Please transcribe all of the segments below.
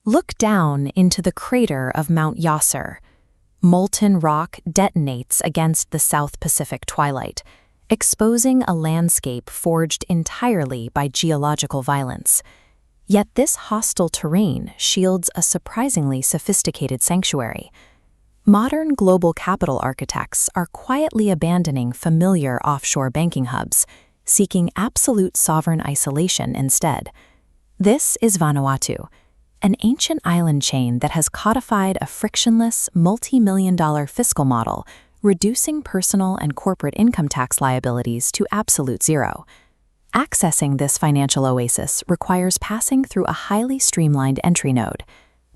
Look down into the crater of Mount Yasser. Molten rock detonates against the South Pacific twilight, exposing a landscape forged entirely by geological violence. Yet this hostile terrain shields a surprisingly sophisticated sanctuary. Modern global capital architects are quietly abandoning familiar offshore banking hubs, seeking absolute sovereign isolation instead. This is Vanuatu, an ancient island chain that has codified a frictionless, multi-million-dollar fiscal model, reducing personal and corporate income tax liabilities to absolute zero. Accessing this financial oasis requires passing through a highly streamlined entry node.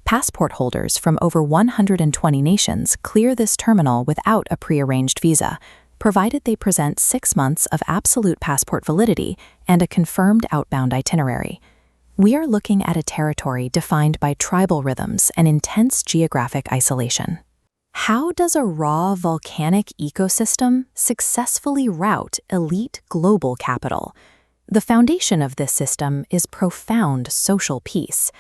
Passport holders from over 120 nations clear this terminal without a prearranged visa, provided they present 6 months of absolute passport validity and a confirmed outbound itinerary. We are looking at a territory defined by tribal rhythms and intense geographic isolation. How does a raw volcanic ecosystem successfully route elite global capital? The foundation of this system is profound social peace.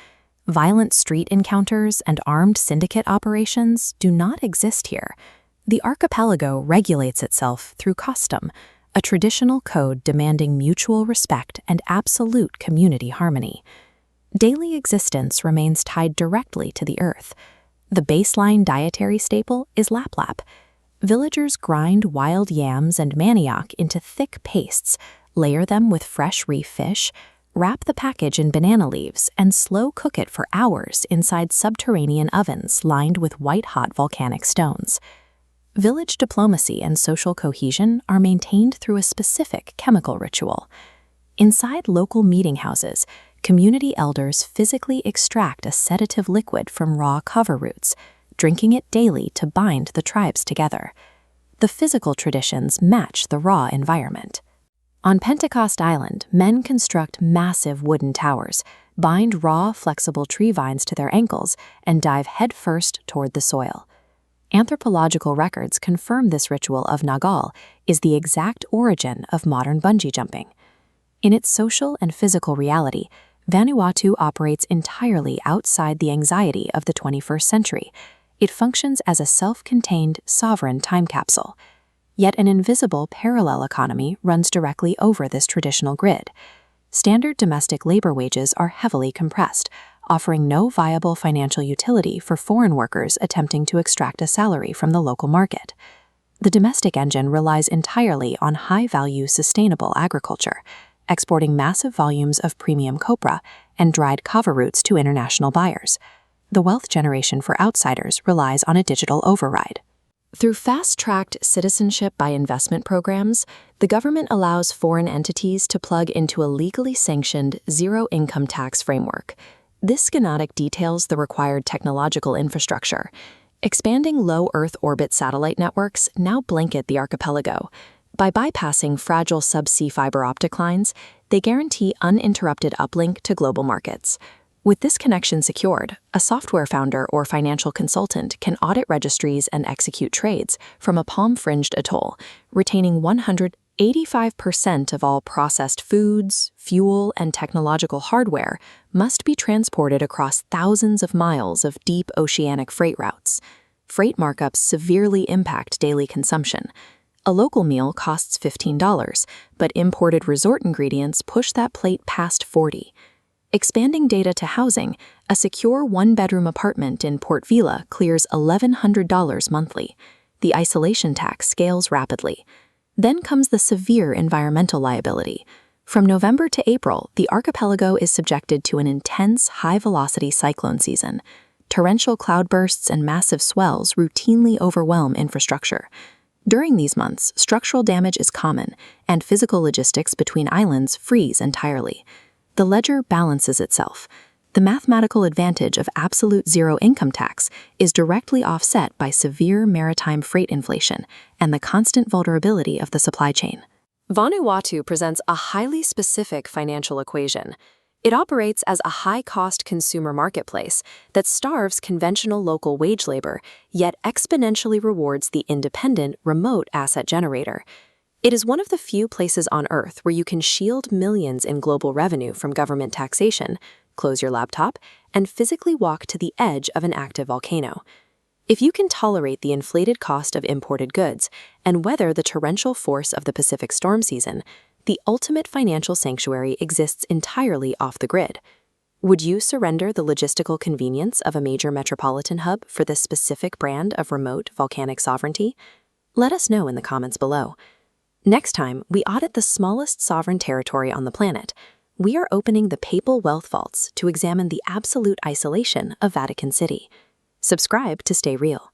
Violent street encounters and armed syndicate operations do not exist here. The archipelago regulates itself through Kastom, a traditional code demanding mutual respect and absolute community harmony. Daily existence remains tied directly to the earth. The baseline dietary staple is Laplap. Villagers grind wild yams and manioc into thick pastes, layer them with fresh reef fish, wrap the package in banana leaves, and slow cook it for hours inside subterranean ovens lined with white-hot volcanic stones. Village diplomacy and social cohesion are maintained through a specific chemical ritual. Inside local meeting houses, community elders physically extract a sedative liquid from raw cover roots, drinking it daily to bind the tribes together. The physical traditions match the raw environment. On Pentecost Island, men construct massive wooden towers, bind raw, flexible tree vines to their ankles, and dive headfirst toward the soil. Anthropological records confirm this ritual of Nagal is the exact origin of modern bungee jumping. In its social and physical reality, Vanuatu operates entirely outside the anxiety of the 21st century. It functions as a self-contained, sovereign time capsule. Yet an invisible parallel economy runs directly over this traditional grid. Standard domestic labor wages are heavily compressed, offering no viable financial utility for foreign workers attempting to extract a salary from the local market. The domestic engine relies entirely on high-value sustainable agriculture, exporting massive volumes of premium copra and dried kava roots to international buyers. The wealth generation for outsiders relies on a digital override. Through fast-tracked citizenship-by-investment programs, the government allows foreign entities to plug into a legally sanctioned zero-income tax framework. This schematic details the required technological infrastructure. Expanding low Earth orbit satellite networks now blanket the archipelago. By bypassing fragile subsea fiber optic lines, they guarantee uninterrupted uplink to global markets. With this connection secured, a software founder or financial consultant can audit registries and execute trades from a palm-fringed atoll, retaining 185% of all processed foods, fuel, and technological hardware must be transported across thousands of miles of deep oceanic freight routes. Freight markups severely impact daily consumption. A local meal costs $15, but imported resort ingredients push that plate past $40. Expanding data to housing, a secure one-bedroom apartment in Port Vila clears $1,100 monthly. The isolation tax scales rapidly. Then comes the severe environmental liability. From November to April, the archipelago is subjected to an intense, high-velocity cyclone season. Torrential cloudbursts and massive swells routinely overwhelm infrastructure. During these months, structural damage is common, and physical logistics between islands freeze entirely. The ledger balances itself. The mathematical advantage of absolute zero income tax is directly offset by severe maritime freight inflation and the constant vulnerability of the supply chain. Vanuatu presents a highly specific financial equation. It operates as a high-cost consumer marketplace that starves conventional local wage labor, yet exponentially rewards the independent, remote asset generator. It is one of the few places on Earth where you can shield millions in global revenue from government taxation close your laptop, and physically walk to the edge of an active volcano. If you can tolerate the inflated cost of imported goods and weather the torrential force of the Pacific storm season, the ultimate financial sanctuary exists entirely off the grid. Would you surrender the logistical convenience of a major metropolitan hub for this specific brand of remote volcanic sovereignty? Let us know in the comments below. Next time, we audit the smallest sovereign territory on the planet. We are opening the papal wealth vaults to examine the absolute isolation of Vatican City. Subscribe to stay real.